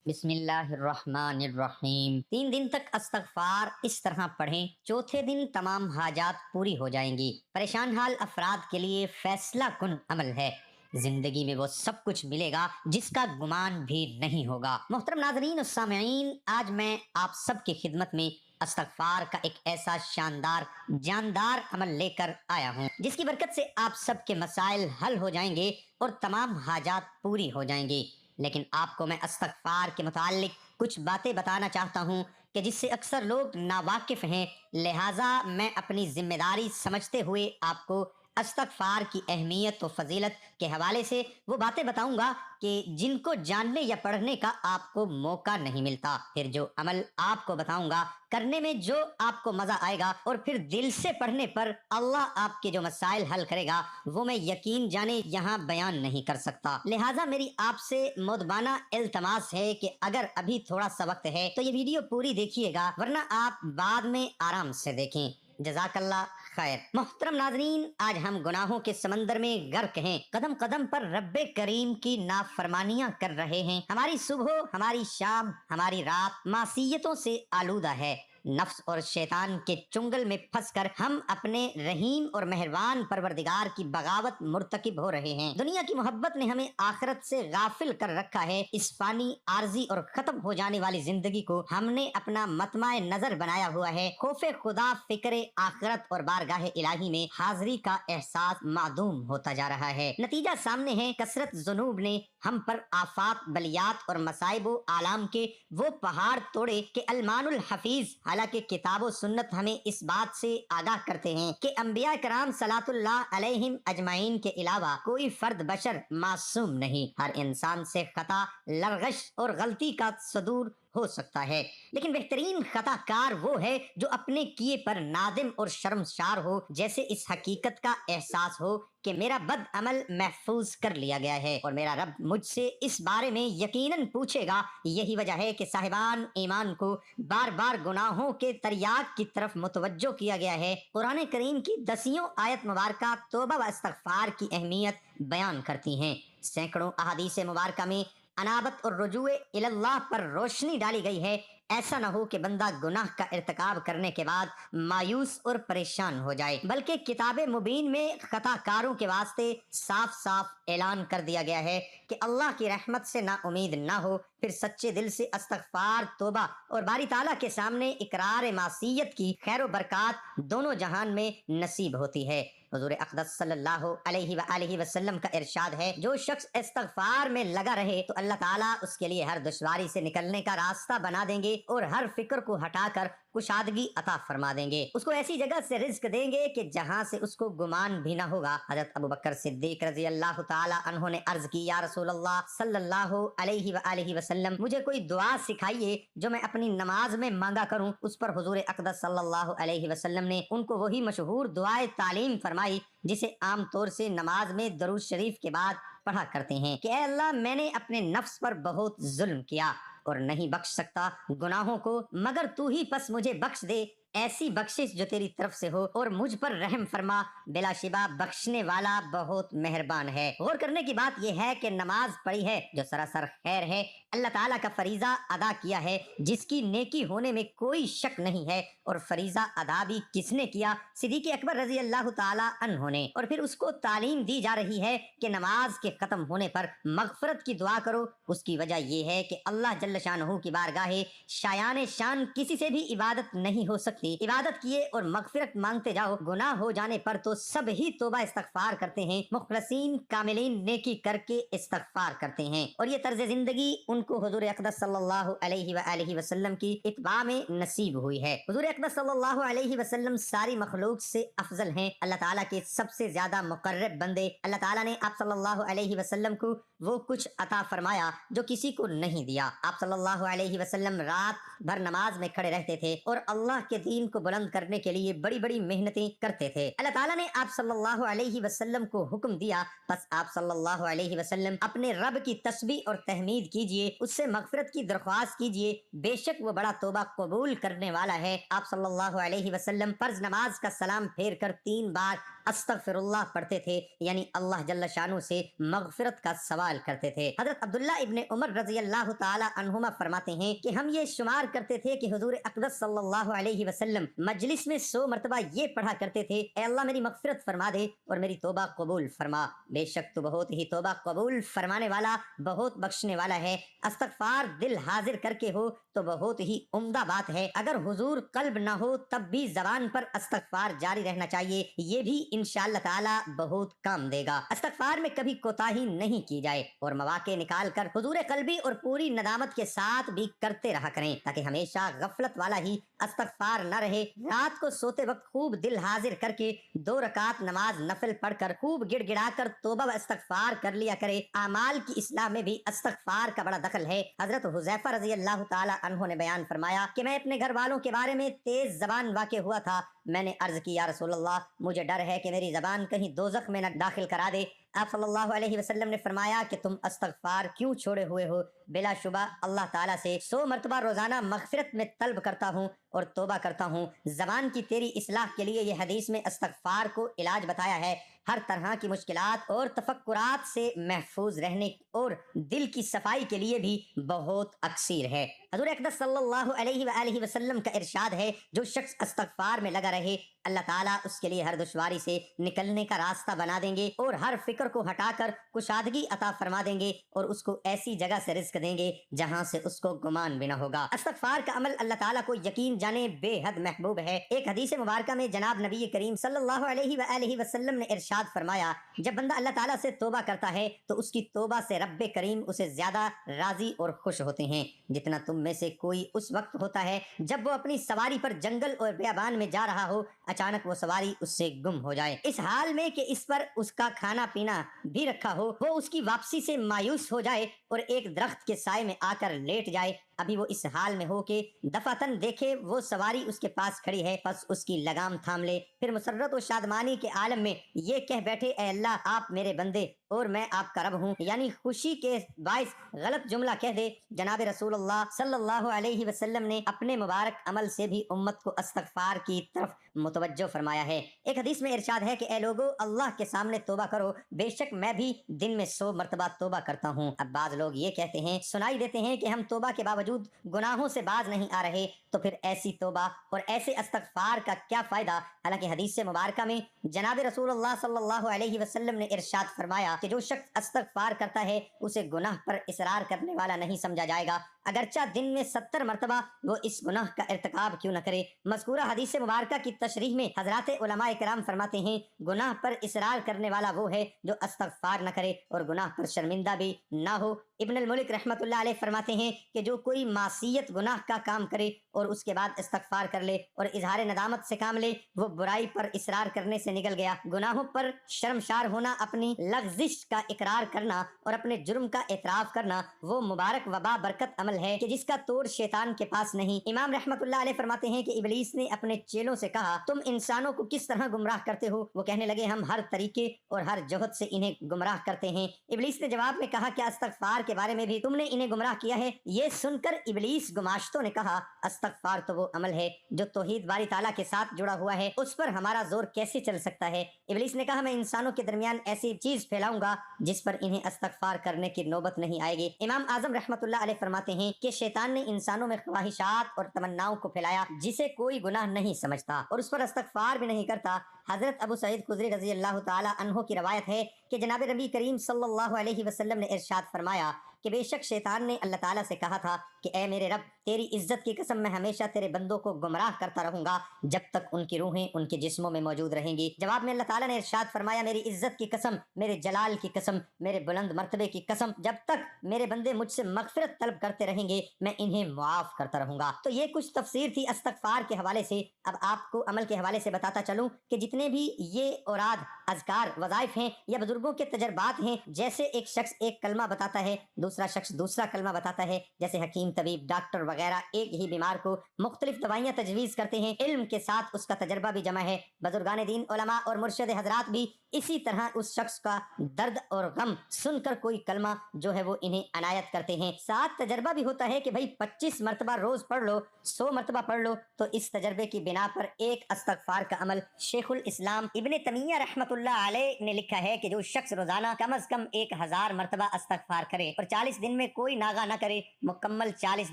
بسم اللہ الرحمن الرحیم۔ 3 دن تک استغفار اس طرح پڑھیں، چوتھے دن تمام حاجات پوری ہو جائیں گی۔ پریشان حال افراد کے لیے فیصلہ کن عمل ہے۔ زندگی میں وہ سب کچھ ملے گا جس کا گمان بھی نہیں ہوگا۔ محترم ناظرین و سامعین، آج میں آپ سب کی خدمت میں استغفار کا ایک ایسا شاندار جاندار عمل لے کر آیا ہوں جس کی برکت سے آپ سب کے مسائل حل ہو جائیں گے اور تمام حاجات پوری ہو جائیں گی۔ لیکن آپ کو میں استغفار کے متعلق کچھ باتیں بتانا چاہتا ہوں کہ جس سے اکثر لوگ ناواقف ہیں، لہٰذا میں اپنی ذمہ داری سمجھتے ہوئے آپ کو استغفار کی اہمیت و فضیلت کے حوالے سے وہ باتیں بتاؤں گا کہ جن کو جاننے یا پڑھنے کا آپ کو موقع نہیں ملتا۔ پھر جو عمل آپ کو بتاؤں گا، کرنے میں جو آپ کو مزہ آئے گا اور پھر دل سے پڑھنے پر اللہ آپ کے جو مسائل حل کرے گا، وہ میں یقین جانے یہاں بیان نہیں کر سکتا۔ لہٰذا میری آپ سے مؤدبانہ التماس ہے کہ اگر ابھی تھوڑا سا وقت ہے تو یہ ویڈیو پوری دیکھیے گا، ورنہ آپ بعد میں آرام سے دیکھیں۔ جزاک اللہ خیر۔ محترم ناظرین، آج ہم گناہوں کے سمندر میں غرق ہیں، قدم قدم پر رب کریم کی نافرمانیاں کر رہے ہیں۔ ہماری صبح، ہماری شام، ہماری رات معصیتوں سے آلودہ ہے۔ نفس اور شیطان کے چنگل میں پھنس کر ہم اپنے رحیم اور مہربان پروردگار کی بغاوت مرتکب ہو رہے ہیں۔ دنیا کی محبت نے ہمیں آخرت سے غافل کر رکھا ہے۔ اس فانی، عارضی اور ختم ہو جانے والی زندگی کو ہم نے اپنا مطمع نظر بنایا ہوا ہے۔ خوف خدا، فکر آخرت اور بارگاہ الہی میں حاضری کا احساس معدوم ہوتا جا رہا ہے۔ نتیجہ سامنے ہے، کثرت ذنوب نے ہم پر آفات، بلیات اور مصائب و آلام کے وہ پہاڑ توڑے کہ المان الحفیظ، حالانکہ کتاب و سنت ہمیں اس بات سے آگاہ کرتے ہیں کہ انبیاء کرام صلوات اللہ علیہم اجمعین کے علاوہ کوئی فرد بشر معصوم نہیں۔ ہر انسان سے خطا، لرغش اور غلطی کا صدور ہو سکتا ہے، لیکن بہترین خطا کار وہ ہے جو اپنے کیے پر نادم اور شرمسار ہو، جیسے اس حقیقت کا احساس ہو کہ میرا بد عمل محفوظ کر لیا گیا ہے اور میرا رب مجھ سے اس بارے میں یقیناً پوچھے گا۔ یہی وجہ ہے کہ صاحبان ایمان کو بار بار گناہوں کے تریاق کی طرف متوجہ کیا گیا ہے۔ قرآن کریم کی 10 آیت مبارکہ توبہ و استغفار کی اہمیت بیان کرتی ہیں۔ سینکڑوں احادیث مبارکہ میں انابت اور رجوع اللہ پر روشنی ڈالی گئی ہے۔ ایسا نہ ہو کہ بندہ گناہ کا ارتکاب کرنے کے بعد مایوس اور پریشان ہو جائے، بلکہ کتاب مبین میں خطا کاروں کے واسطے صاف صاف اعلان کر دیا گیا ہے کہ اللہ کی رحمت سے نا امید نہ ہو، پھر سچے دل سے استغفار، توبہ اور باری تعالیٰ کے سامنے اقرار معصیت کی خیر و برکات دونوں جہان میں نصیب ہوتی ہے۔ حضور اقدس صلی اللہ علیہ وآلہ وسلم کا ارشاد ہے، جو شخص استغفار میں لگا رہے تو اللہ تعالیٰ اس کے لیے ہر دشواری سے نکلنے کا راستہ بنا دیں گے اور ہر فکر کو ہٹا کر کشادگی عطا فرما دیں گے۔ اس کو ایسی جگہ سے رزق دیں گے کہ جہاں سے اس کو گمان بھی نہ ہوگا۔ حضرت ابوبکر صدیق رضی اللہ تعالی عنہ نے عرض کی، یا رسول اللہ صلی اللہ علیہ وآلہ وسلم، مجھے کوئی دعا سکھائیے جو میں اپنی نماز میں مانگا کروں۔ اس پر حضور اقدس صلی اللہ علیہ وسلم نے ان کو وہی مشہور دعائے تعلیم فرمائی جسے عام طور سے نماز میں درود شریف کے بعد پڑھا کرتے ہیں کہ اے اللہ، میں نے اپنے نفس پر بہت ظلم کیا اور نہیں بخش سکتا گناہوں کو مگر تو ہی، پس مجھے بخش دے ایسی بخشش جو تیری طرف سے ہو اور مجھ پر رحم فرما، بلا شبہ بخشنے والا بہت مہربان ہے۔ غور کرنے کی بات یہ ہے کہ نماز پڑھی ہے جو سراسر خیر ہے، اللہ تعالیٰ کا فریضہ ادا کیا ہے جس کی نیکی ہونے میں کوئی شک نہیں ہے، اور فریضہ ادا بھی کس نے کیا؟ صدیق اکبر رضی اللہ تعالیٰ عنہ نے۔ اور پھر اس کو تعلیم دی جا رہی ہے کہ نماز کے ختم ہونے پر مغفرت کی دعا کرو۔ اس کی وجہ یہ ہے کہ اللہ جل شانہ کی بارگاہ شایان شان کسی سے بھی عبادت نہیں ہو سکتی۔ عبادت کیے اور مغفرت مانگتے جاؤ، گناہ ہو جانے پر تو سب ہی توبہ استغفار کرتے ہیں، مخلصین کاملین نیکی کر کے استغفار کرتے ہیں، اور یہ طرز زندگی ان کو حضور اقدس صلی اللہ علیہ وآلہ وسلم کی اتباع میں نصیب ہوئی ہے۔ حضور اقدس صلی اللہ علیہ وسلم ساری مخلوق سے افضل ہیں، اللہ تعالیٰ کے سب سے زیادہ مقرب بندے۔ اللہ تعالیٰ نے آپ صلی اللہ علیہ وسلم کو وہ کچھ عطا فرمایا جو کسی کو نہیں دیا۔ آپ صلی اللہ علیہ وسلم رات بھر نماز میں کھڑے رہتے تھے اور اللہ کے دین کو بلند کرنے کے لیے بڑی بڑی محنتیں کرتے تھے۔ اللہ تعالیٰ نے آپ صلی اللہ علیہ وسلم کو حکم دیا، بس آپ صلی اللہ علیہ وسلم اپنے رب کی تسبیح اور تحمید کیجئے، اس سے مغفرت کی درخواست کیجئے، بے شک وہ بڑا توبہ قبول کرنے والا ہے۔ آپ صلی اللہ علیہ وسلم فرض نماز کا سلام پھیر کر 3 بار अस्तगफिरुल्लाह पढ़ते थे, यानी अल्लाह जल्ल शानु से मगफिरत का सवाल करते थे। हजरत अब्दुल्ला इब्ने उमर रजी अल्लाह ताला अन्हुमा फरमाते हैं कि हम ये शुमार करते थे कि हुजूर अक़दस सल्लल्लाहु अलैहि वसल्लम मजलिस में 100 मरतबा ये पढ़ा करते थे, ऐ अल्लाह मेरी मगफिरत फरमा दे और मेरी तौबा कबूल फरमा, बेशक तू बहुत ही तौबा कबूल फरमाने वाला, बहुत बख्शने वाला है। इस्तगफार दिल हाजिर करके हो तो बहुत ही उम्दा बात है। अगर हुजूर कल्ब ना हो तब भी जबान पर इस्तगफार जारी रहना चाहिए, ये भी इंशाअल्लाह ताला बहुत काम देगा। इस्तगफार में कभी कोताही नहीं की जाए और मौके निकाल कर हुजूर कल्बी और पूरी नदामत के साथ भी करते रहा करें, ताकि हमेशा गफलत वाला ही इस्तगफार न रहे। रात को सोते वक्त खूब दिल हाजिर करके 2 रकात नमाज नफल पढ़कर खूब गिड़गिड़ा कर तौबा व इस्तगफार कर लिया करे। आमाल की इस्लाह में भी इस्तगफार का बड़ा दखल है। हजरत हुज़ैफा रजी अल्लाह ताला अन्हु ने बयान फरमाया कि मैं अपने घर वालों के बारे में तेज जबान वाक़े हुआ था। मैंने अर्ज की, या रसूल अल्लाह, मुझे डर है कि मेरी जबान कहीं दोज़ख में न दाखिल करा दे। आप सल्लल्लाहु अलैहि वसल्लम ने फरमाया कि तुम इस्तगफार क्यों छोड़े हुए हो? बिलाशुबा अल्लाह ताला से 100 मरतबा रोजाना मगफिरत में तलब करता हूँ और तौबा करता हूँ। जबान की तेरी इस्लाह के लिए ये हदीस में इस्तगफार को इलाज बताया है। हर तरह की मुश्किलात और तफक्कुरात से महफूज रहने और दिल की सफाई के लिए भी बहुत अक्सीर है। हज़ूर अक़दस सल्लल्लाहु अलैहि वसल्लम का इरशाद है, जो शख्स इस्तगफार में लगा रहे, अल्लाह ताला उसके लिए हर दुश्वारी से निकलने का रास्ता बना देंगे और हर फिक्र को हटाकर कुशादगी अता फरमा देंगे और उसको ऐसी जगह से रिज़्क देंगे जहां से उसको गुमान भी न होगा। इस्तगफार का अमल अल्लाह ताला को यकीन जाने बेहद महबूब है। एक हदीस मुबारक में जनाब नबी करीम सल्लल्लाहु अलैहि वसल्लम ने इरशाद फरमाया, जब बंदा अल्लाह ताला से तौबा करता है तो उसकी तौबा से रब्बे करीम उसे ज्यादा राजी और खुश होते हैं, जितना तुम में से कोई उस वक्त होता है जब वो अपनी सवारी पर जंगल और बियाबान में जा रहा हो, अचानक वो सवारी उससे गुम हो जाए, इस हाल में कि इस पर उसका खाना पीना भी रखा हो। वो उसकी वापसी से मायूस हो जाए और एक दरख्त के साए में आकर लेट जाए। अभी वो इस हाल में हो के दफातन देखे वो सवारी उसके पास खड़ी है, बस उसकी लगाम थाम ले। फिर मुसर्रत और शादमानी के आलम में ये कह बैठे, ऐ अल्लाह, आप मेरे बंदे और मैं आपका रब हूँ, यानी खुशी के बाइस गलत जुमला कह दे। जनाब रसूलुल्लाह सल्लल्लाहु अलैहि वसल्लम ने अपने मुबारक अमल से भी उम्मत को इस्तगफार की तरफ मुतवज्जो फरमाया है। एक हदीस में इरशाद है कि ऐ लोगो, अल्लाह के सामने तौबा करो, बेशक मैं भी दिन में 100 मरतबा तौबा करता हूँ। अब बाज लोग ये कहते हैं, सुनाई देते हैं कि हम तौबा के बावजूद गुनाहों से बाज नहीं आ रहे, तो फिर ऐसी तौबा और ऐसे इस्तगफार का क्या फायदा? हालांकि हदीस मुबारक में जनाब रसूलुल्लाह सल्लल्लाहु अलैहि वसल्लम ने इरशाद फरमाया कि जो शख्स इस्तगफार करता है उसे गुनाह पर इसरार करने वाला नहीं समझा जाएगा, अगरचा दिन में 70 मरतबा वो इस गुनाह का इर्तिकाब क्यों न करे। मज़कूरा हदीस मुबारक की तशरीह में हजरात उलमा इकराम फरमाते हैं, गुनाह पर इसरार करने वाला वो है जो इस्तगफार न करे और गुनाह पर शर्मिंदा भी ना हो। इब्न अल मुलिक रहमतुल्लाह अलैह फरमाते हैं कि जो कोई मासियत गुनाह का काम करे और उसके बाद इस्तगफार कर ले और इजहार नदामत से काम ले, वो बुराई पर इसरार करने से निकल गया। गुनाहों पर शर्मशार होना, अपनी लग़्ज़िश का इकरार करना और अपने जुर्म का एतराफ़ करना, वो मुबारक वबा बरकत अमल है कि जिसका तोड़ शैतान के पास नहीं। इमाम रहमतुल्लाह अलैह फरमाते हैं कि इब्लीस ने अपने चेलों से कहा, तुम इंसानों को किस तरह गुमराह करते हो? वो कहने लगे, हम हर तरीके और हर जोहद से इन्हें गुमराह करते हैं। इब्लीस ने जवाब में कहा, क्या इस्तगफार के बारे में भी तुमने इन्हें गुमराह किया है? ये सुनकर इब्लीस गुमाश्तों ने कहा, इस्तगफार तो वो अमल है जो तौहीद बारी ताला के साथ जुड़ा हुआ है, उस पर हमारा जोर कैसे चल सकता है? इब्लीस ने कहा, मैं इंसानों के दरमियान ऐसी चीज फैलाऊंगा जिस पर इन्हें इस्तगफार करने की नौबत नहीं आएगी। इमाम आजम रहमतुल्लाह अलैह फरमाते हैं कि शैतान ने इंसानों में ख्वाहिशात और तमन्नाओं को फैलाया जिसे कोई गुनाह नहीं समझता और उस पर इस्तगफार भी नहीं करता। हजरत अबू सईद खुदरी रजी अल्लाह ताला अन्हो की रवायत है कि जनाब नबी करीम सल्लल्लाहु अलैहि वसल्लम ने इरशाद फरमाया कि बेशक शैतान ने अल्लाह ताला से कहा था कि ऐ मेरे रब, तेरी इज्जत की कसम, मैं हमेशा तेरे बंदों को गुमराह करता रहूंगा जब तक उनकी रूहें उनके जिस्मों में मौजूद रहेंगी। जवाब में अल्लाह ताला ने इरशाद फरमाया, मेरी इज्जत की कसम, मेरे जलाल की कसम, मेरे बुलंद मर्तबे की कसम, जब तक मेरे बंदे मुझसे मगफिरत तलब करते रहेंगे मैं इन्हें मुआफ करता रहूंगा। तो ये कुछ तफसीर थी इस्तगफार के हवाले से। अब आपको अमल के हवाले से बताता चलूं कि जितने भी ये औराद, अज़कार, वज़ाइफ हैं या बुजुर्गों के तजर्बात हैं, जैसे एक शख्स एक कलमा बताता है, दूसरा दूसरा शख्स दूसरा कलमा बताता है, जैसे हकीम, तबीब, डॉक्टर वगैरह एक ही बीमार को मुख्तलिफ दवाइयाँ तजवीज़ करते हैं। इल्म के साथ उसका तजर्बा भी जमा है। बुजुर्गान दीन, उलमा और मुर्शिद हजरात भी इसी तरह उस शख्स का दर्द और गम सुनकर कोई कलमा जो है वो इन्हें अनायत करते हैं। साथ तजर्बा भी होता है कि भाई 25 मरतबा रोज पढ़ लो, 100 मरतबा पढ़ लो। तो इस तजर्बे की बिना पर एक इस्तगफार का अमल शेखुल इस्लाम इब्ने तैमिया रहमतुल्लाह अलैह ने लिखा है कि जो शख्स रोजाना कम अज कम 1000 मरतबा इस्तगफार करे और 40 दिन में कोई नागा न करे, मुकम्मल 40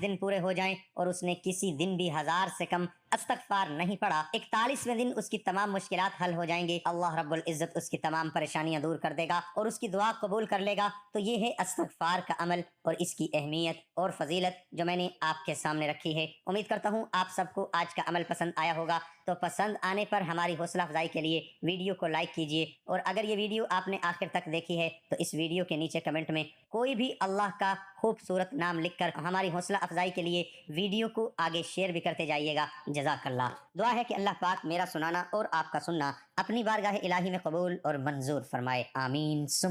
दिन पूरे हो जाएं और उसने किसी दिन भी 1000 से कम इस्तगफार नहीं पढ़ा, 41वें दिन उसकी तमाम मुश्किलात हल हो जाएंगे। अल्लाह रब्बुल इज्जत उसकी तमाम परेशानियां दूर कर देगा और उसकी दुआ कबूल कर लेगा। तो ये है इस्तगफार का अमल और इसकी अहमियत और फजीलत जो मैंने आपके सामने रखी है। उम्मीद करता हूँ आप सबको आज का अमल पसंद आया होगा। तो पसंद आने पर हमारी हौसला अफजाई के लिए वीडियो को लाइक कीजिए और अगर ये वीडियो आपने आखिर तक देखी है तो इस वीडियो के नीचे कमेंट में कोई भी अल्लाह का खूबसूरत नाम लिखकर हमारी हौसला अफजाई के लिए वीडियो को आगे शेयर भी करते जाइएगा। जज़ाकल्लाह। दुआ है कि अल्लाह पाक मेरा सुनाना और आपका सुनना अपनी बारगाह इलाही में कबूल और मंजूर फरमाए। आमीन सुम